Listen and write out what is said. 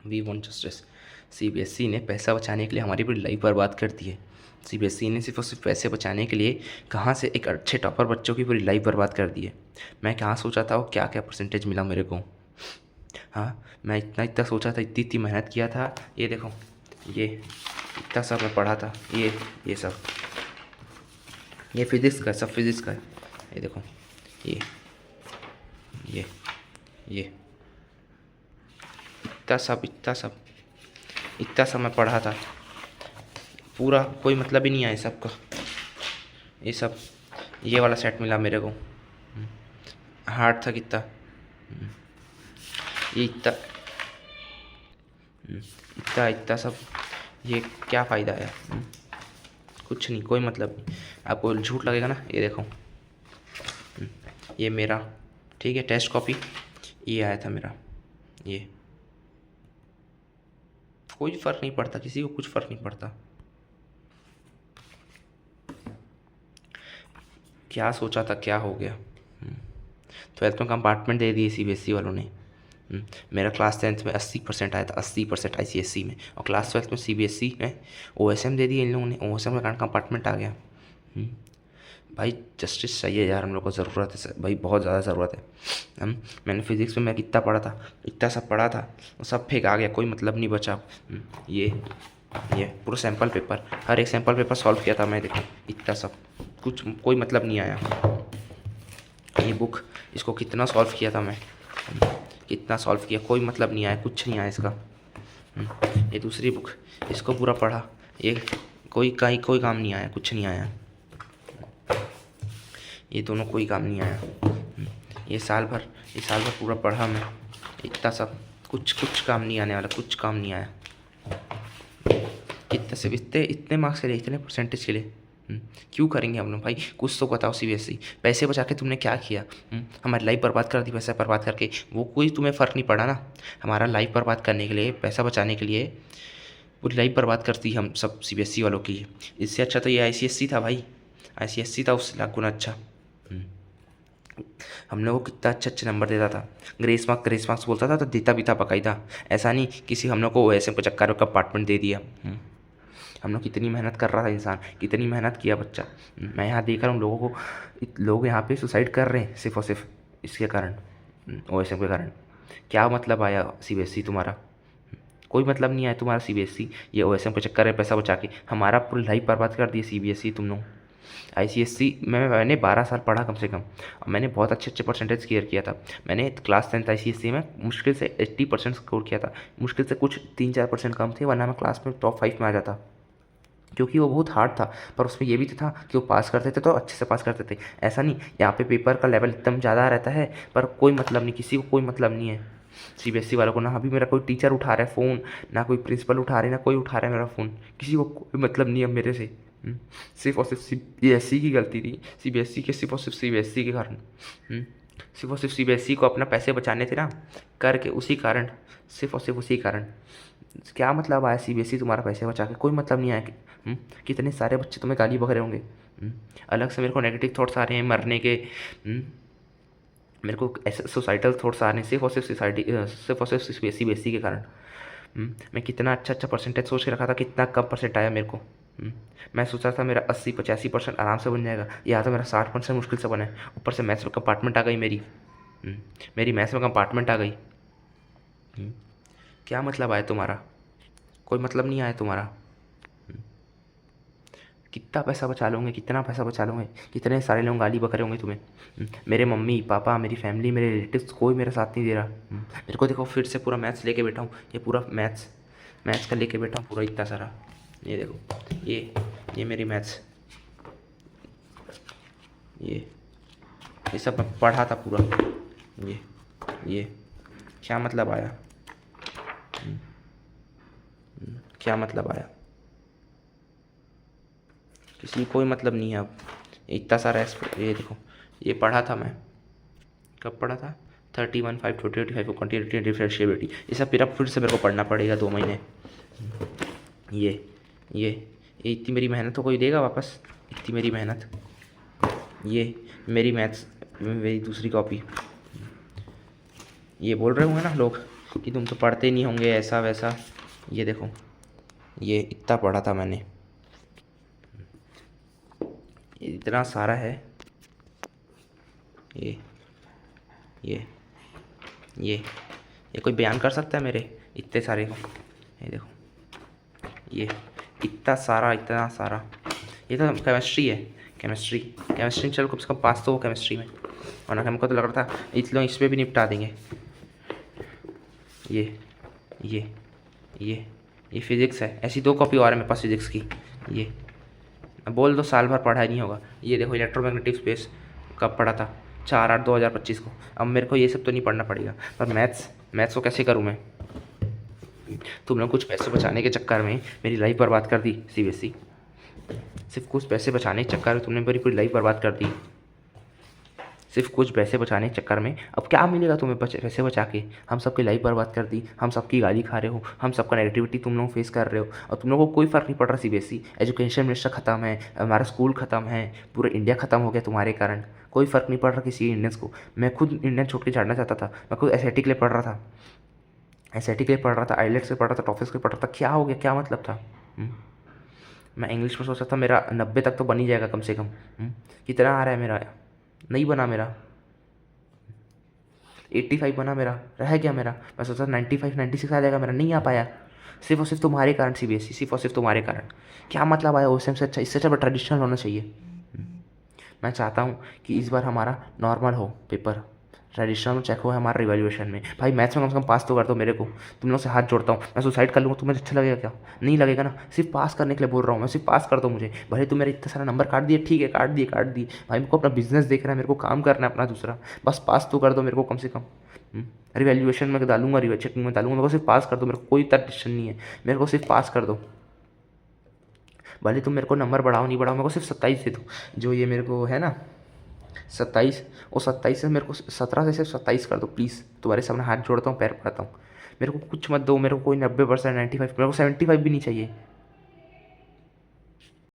We want justice. CBSE ने पैसा बचाने के लिए हमारी पूरी लाइफ बर्बाद कर दी है। सीबीएसई ने सिर्फ और सिर्फ पैसे बचाने के लिए कहाँ से एक अच्छे टॉपर बच्चों की पूरी लाइफ बर्बाद कर दी है। मैं कहाँ सोचा था वो क्या क्या परसेंटेज मिला मेरे को। हाँ, मैं इतना इतना सोचा था, इतनी इतनी मेहनत किया था। ये देखो, ये इतना सब मैं पढ़ा था, ये सब, ये फिज़िक्स का, सब फिज़िक्स का है। ये देखो, ये ये ये इतना सब मैं पढ़ा था। पूरा कोई मतलब ही नहीं आया सबका। ये सब, ये वाला सेट मिला मेरे को। हार्ड था कितना। ये इतना इतना इतना सब, ये क्या फ़ायदा है। कुछ नहीं, कोई मतलब नहीं। आपको झूठ लगेगा ना, ये देखो, ये मेरा, ठीक है, टेस्ट कॉपी, ये आया था मेरा। ये कोई फ़र्क नहीं पड़ता, किसी को कुछ फ़र्क नहीं पड़ता। क्या सोचा था, क्या हो गया। 12th में कंपार्टमेंट दे दिए सीबीएसई वालों ने। मेरा क्लास 10th में 80% आया था, 80% आईसीएसई में, और क्लास 12th में सीबीएसई में ओएसएम दे दिए इन लोगों ने। ओएसएम के कारण कंपार्टमेंट आ गया। भाई जस्टिस चाहिए यार, हम लोग को ज़रूरत है भाई, बहुत ज़्यादा ज़रूरत है। मैंने फिज़िक्स में मैं कितना पढ़ा था, इतना सब पढ़ा था, सब फेंक आ गया, कोई मतलब नहीं बचा। ये पूरा सैम्पल पेपर, हर एक सैम्पल पेपर सॉल्व किया था मैं, देखो इतना सब, कुछ कोई मतलब नहीं आया। ये बुक, इसको कितना सॉल्व किया था मैं, कितना सॉल्व किया, कोई मतलब नहीं आया, कुछ नहीं आया इसका। ये दूसरी बुक, इसको पूरा पढ़ा, ये कोई काम नहीं आया, कुछ नहीं आया। ये दोनों कोई काम नहीं आया। ये साल भर पूरा पढ़ा मैं, इतना सब, कुछ काम नहीं आने वाला, कुछ काम नहीं आया। कितने से इतने मार्क्स के लिए, इतने परसेंटेज के लिए क्यों करेंगे हम लोग भाई। कुछ तो बताओ सीबीएसई, पैसे बचा के तुमने क्या किया। हमारी लाइफ बर्बाद कर दी पैसा बर्बाद करके, वो कोई तुम्हें फ़र्क नहीं पड़ा ना। हमारा लाइफ बर्बाद करने के लिए, पैसा बचाने के लिए पूरी लाइफ बर्बाद करती हम सब सीबीएसई वालों की। इससे अच्छा तो ये आईसीएसई था भाई, आईसीएसई था उससे लाख गुना अच्छा। हम लोग को कितना अच्छे अच्छे नंबर देता था, ग्रेस मार्क्स बोलता था तो देता भी था बाकायदा। ऐसा नहीं किसी हम लोग को ऐसे को चक्कर का कंपार्टमेंट दे दिया। हम लोग कितनी मेहनत कर रहा था इंसान, कितनी मेहनत किया बच्चा। मैं यहाँ देख रहा हूँ लोगों को, लोग यहाँ पे सुसाइड कर रहे हैं सिर्फ और सिर्फ इसके कारण, ओएसएम के कारण। क्या मतलब आया सीबीएसई तुम्हारा, कोई मतलब नहीं आया तुम्हारा सीबीएसई। ये ओएसएम के चक्कर है, पैसा बचा के हमारा पूरी लाइफ बर्बाद कर दी सीबीएसई तुम लोग। आईसीएसई में मैंने 12 साल पढ़ा कम से कम, और मैंने बहुत अच्छे अच्छे परसेंटेज क्लियर किया था। मैंने क्लास 10th आईसीएसई में मुश्किल से 80% स्कोर किया था। मुश्किल से कुछ 3-4% कम थे, वरना मैं क्लास में टॉप 5 में आ जाता, क्योंकि वो बहुत हार्ड था। पर उसमें ये भी तो था कि वो पास करते थे तो अच्छे से पास करते थे। ऐसा नहीं, यहाँ पे पेपर का लेवल एकदम ज़्यादा रहता है, पर कोई मतलब नहीं, किसी को कोई मतलब नहीं है सीबीएसई वालों को। ना अभी मेरा कोई टीचर उठा रहा है फ़ोन, ना कोई प्रिंसिपल उठा रहे, ना कोई उठा रहा है मेरा फ़ोन, किसी को कोई मतलब नहीं है मेरे से। सिर्फ और सिर्फ सीबीएसई की गलती थी, सीबीएसई के सिर्फ और सिर्फ सीबीएसई के कारण। सिर्फ और सिर्फ सीबीएसई को अपना पैसे बचाने थे ना करके, उसी कारण, सिर्फ और सिर्फ उसी कारण। क्या मतलब आया सीबीएसई तुम्हारा पैसे बचा के, कोई मतलब नहीं आया कितने सारे बच्चे तुम्हें गाली बक रहे होंगे। अलग से मेरे को नेगेटिव थॉट्स आ रहे हैं मरने के। मेरे को ऐसे सोसाइटल थॉट्स आ रहे हैं सिर्फ और सिर्फ सीबीएसई के कारण। मैं कितना अच्छा अच्छा परसेंटेज सोच के रखा था, कितना कम परसेंट आया मेरे को। मैं सोचा था मेरा 80-85% आराम से बन जाएगा, या तो मेरा 60% मुश्किल से बना है। ऊपर से मैथ्स में कंपार्टमेंट आ गई मेरी मैथ्स में कंपार्टमेंट आ गई। क्या मतलब आया तुम्हारा, कोई मतलब नहीं आया तुम्हारा। कितना पैसा बचा लोगे, कितना पैसा बचा लोगे, कितने सारे लोग गाली बक रहे होंगे तुम्हें। मेरे मम्मी पापा, मेरी फैमिली, मेरे रिलेटिव्स, कोई मेरा साथ नहीं दे रहा। मेरे को देखो फिर से पूरा मैथ्स लेके बैठा हूँ, ये पूरा मैथ्स का लेके बैठा हूँ पूरा इतना सारा। ये देखो, ये मेरी मैथ्स, ये सब मैं पढ़ा था पूरा। ये क्या मतलब आया, क्या मतलब आया, किसी को कोई मतलब नहीं है अब। इतना सारा ये देखो, ये पढ़ा था मैं, कब पढ़ा था, 31, 5, 25, 28 डिफरेंशिएबिलिटी। ये सब फिर से मेरे को पढ़ना पड़ेगा 2 महीने। ये इतनी मेरी मेहनत को कोई देगा वापस, इतनी मेरी मेहनत। ये मेरी मैथ्स, मेरी दूसरी कॉपी। ये बोल रहे होंगे ना लोग कि तुम तो पढ़ते नहीं होंगे ऐसा वैसा। ये देखो, ये इतना पढ़ा था मैंने, ये इतना सारा है। ये ये ये कोई बयान कर सकता है मेरे इतने सारे को? ये देखो, ये इतना सारा। ये तो केमिस्ट्री है, केमिस्ट्री चलो कम से कम पास तो हो केमिस्ट्री में, वरना हमको तो लग रहा था इतने इस पर भी निपटा देंगे। ये ये ये फिज़िक्स है, ऐसी 2 कॉपी और है मेरे पास फिज़िक्स की। ये बोल दो साल भर पढ़ा ही नहीं होगा। ये देखो इलेक्ट्रोमैग्नेटिक स्पेस, कब पढ़ा था? 4/8/2025 को। अब मेरे को ये सब तो नहीं पढ़ना पड़ेगा, पर मैथ्स को कैसे करूँ मैं? तुम लोग कुछ पैसे बचाने के चक्कर में मेरी लाइफ बर्बाद कर दी। सीबीएसई सिर्फ कुछ पैसे बचाने के चक्कर में तुमने मेरी पूरी लाइफ बर्बाद कर दी। सिर्फ कुछ पैसे बचाने के चक्कर में अब क्या मिलेगा तुम्हें पैसे बचा के? हम सबकी लाइफ बर्बाद कर दी, हम सबकी गाली खा रहे हो, हम सबका नेगेटिविटी तुम लोग फेस कर रहे हो, और तुम लोगों को कोई फ़र्क नहीं पड़ रहा। सीबीएसई एजुकेशन मिनिस्टर ख़त्म है, हमारा स्कूल ख़त्म है, पूरा इंडिया ख़त्म हो गया तुम्हारे कारण। कोई फ़र्क नहीं पड़ रहा किसी इंडियंस को। मैं खुद इंडियन छोड़ के झाड़ना चाहता था, मैं खुद एसआईटी के लिए पढ़ रहा था, आईलेट्स से पढ़ रहा था, टॉफिस के पढ़ रहा था। क्या हो गया, क्या मतलब था? मैं इंग्लिश में सोचा था मेरा 90 तक तो बन ही जाएगा कम से कम। कितना आ रहा है मेरा? नहीं बना मेरा, 85 बना मेरा। रह गया मेरा, मैं सोचा 95 96 आ जाएगा मेरा, नहीं आ पाया। सिर्फ और सिर्फ तुम्हारे कारण सीबीएसई, सिर्फ और सिर्फ तुम्हारे कारण। क्या मतलब आया उस टाइम से? अच्छा, इससे अच्छा ट्रेडिशनल होना चाहिए। मैं चाहता हूँ कि इस बार हमारा नॉर्मल हो पेपर, ट्रेडिशनल में चेक हो हमारा रिवैल्यूएशन में। भाई मैथ्स में कम से कम पास तो कर दो मेरे को। तुम लोग से हाथ जोड़ता हूँ, मैं सुसाइड कर लूँगा, तुम्हें अच्छा लगेगा क्या? नहीं लगेगा ना। सिर्फ पास करने के लिए बोल रहा हूँ मैं, सिर्फ पास कर दो मुझे। भले तुम मेरे इतना सारा नंबर काट दिए, ठीक है, काट दिए। भाई मेरे को अपना बिजनेस देखना है, मेरे को काम करना है अपना दूसरा। बस पास तो कर दो मेरे को कम से कम। रिवैल्यूएशन में डालूंगा, चेकिंग में डालूंगा, मेरे को सिर्फ पास कर दो। मेरे को कोई टेंशन नहीं है, मेरे को सिर्फ पास कर दो। भले तुम मेरे को नंबर बढ़ाओ नहीं बढ़ाओ, मेरे को सिर्फ 27 दे दो। जो ये मेरे को है ना 27, वो 27 से मेरे को 17 से सिर्फ 27 कर दो प्लीज़। तुम्हारे सामने हाथ जोड़ता हूँ, पैर पड़ता हूँ। मेरे को कुछ मत दो, मेरे को कोई 90%, 95, मेरे को 75 भी नहीं चाहिए।